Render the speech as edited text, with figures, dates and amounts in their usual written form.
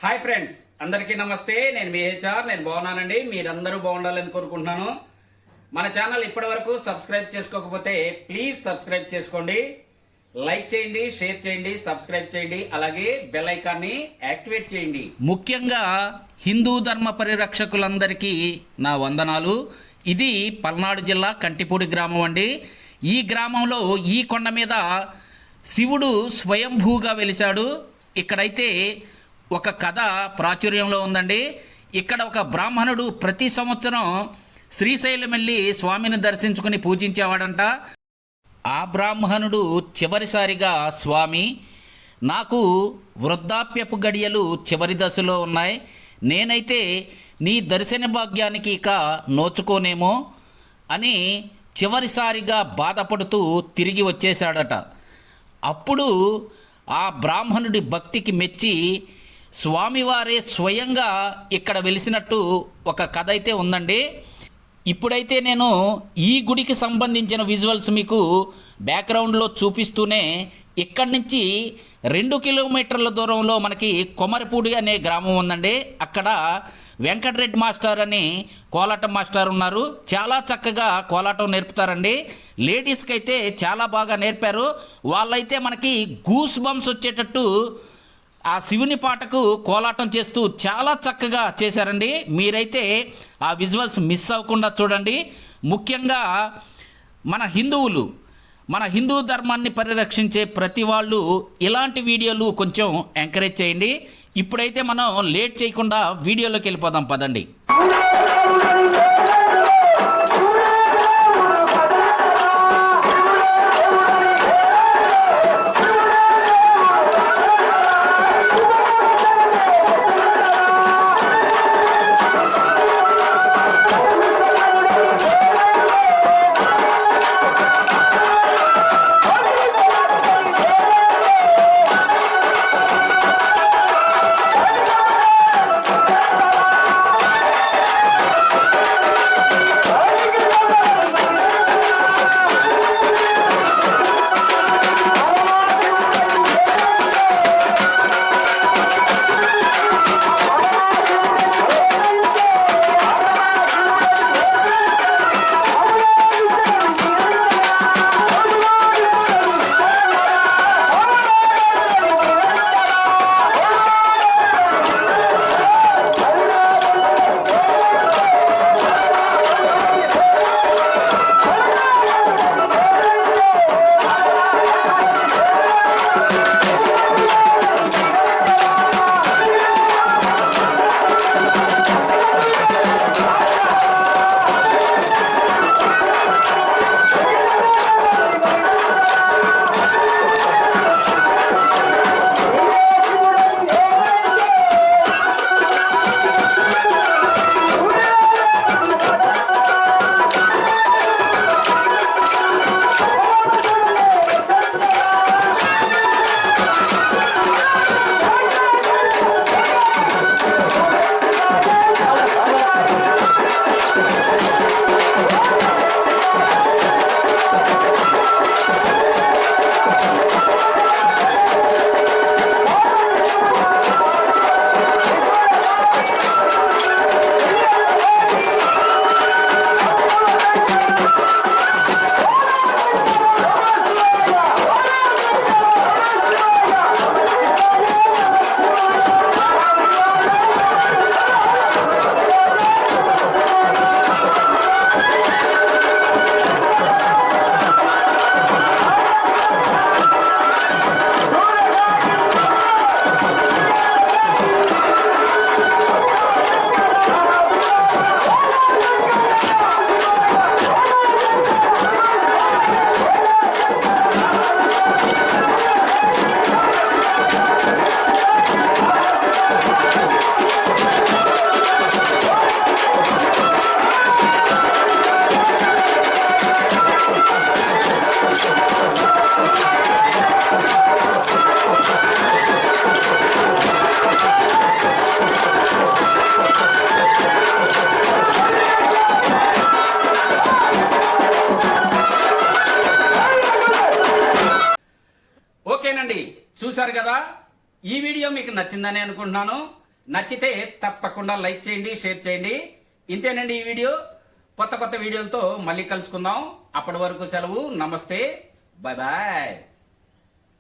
Hi friends, అందరికీ నమస్తే. నేను మీ హెచ్ఆర్. నేను బాగున్నానండి. మీరందరూ బాగుండాలని కోరుకుంటున్నాను. మన ఛానల్ ఇప్పటి వరకు సబ్స్క్రైబ్ చేసుకోకపోతే ప్లీజ్ సబ్స్క్రైబ్ చేసుకోండి, లైక్ చేయండి, షేర్ చేయండి, సబ్స్క్రైబ్ చేయండి, అలాగే బెల్ ఐకాన్ని యాక్టివేట్ చేయండి. ముఖ్యంగా హిందూ ధర్మ పరిరక్షకులందరికీ నా వందనాలు. ఇది పల్నాడు జిల్లా కంటిపూడి గ్రామం అండి. ఈ గ్రామంలో ఈ కొండ మీద శివుడు స్వయంభూగా వెలిశాడు. ఇక్కడైతే ఒక కథ ప్రాచుర్యంలో ఉందండి. ఇక్కడ ఒక బ్రాహ్మణుడు ప్రతి సంవత్సరం శ్రీశైలం వెళ్ళి స్వామిని దర్శించుకుని పూజించేవాడంట. ఆ బ్రాహ్మణుడు చివరిసారిగా, స్వామి, నాకు వృద్ధాప్యపు గడియలు చివరి దశలో ఉన్నాయి, నేనైతే నీ దర్శన భాగ్యానికి ఇక నోచుకోనేమో అని చివరిసారిగా బాధపడుతూ తిరిగి వచ్చేశాడట. అప్పుడు ఆ బ్రాహ్మణుడి భక్తికి మెచ్చి స్వామివారే స్వయంగా ఇక్కడ వెలిసినట్టు ఒక కథ అయితే ఉందండి. ఇప్పుడైతే నేను ఈ గుడికి సంబంధించిన విజువల్స్ మీకు బ్యాక్గ్రౌండ్లో చూపిస్తూనే ఇక్కడి నుంచి 2 కిలోమీటర్ల దూరంలో మనకి కొమరపూడి అనే గ్రామం ఉందండి. అక్కడ వెంకటరెడ్డి మాస్టర్ అని కోలాటం మాస్టర్ ఉన్నారు. చాలా చక్కగా కోలాటం నేర్పుతారండి. లేడీస్కి అయితే చాలా బాగా నేర్పారు. వాళ్ళైతే మనకి గూస్ బంప్స్ వచ్చేటట్టు ఆ శివుని పాటకు కోలాటం చేస్తూ చాలా చక్కగా చేశారండి. మీరైతే ఆ విజువల్స్ మిస్ అవ్వకుండా చూడండి. ముఖ్యంగా మన హిందూ ధర్మాన్ని పరిరక్షించే ప్రతి వాళ్ళు ఇలాంటి వీడియోలు కొంచెం ఎంకరేజ్ చేయండి. ఇప్పుడైతే మనం లేట్ చేయకుండా వీడియోలోకి వెళ్ళిపోదాం, పదండి. ఓకేనండి, చూశారు కదా. ఈ వీడియో మీకు నచ్చిందని అనుకుంటున్నాను. నచ్చితే తప్పకుండా లైక్ చేయండి, షేర్ చేయండి. ఇంతేనండి ఈ వీడియో. కొత్త కొత్త వీడియోలతో మళ్ళీ కలుసుకుందాం. అప్పటి వరకు సెలవు. నమస్తే, బాయ్ బాయ్.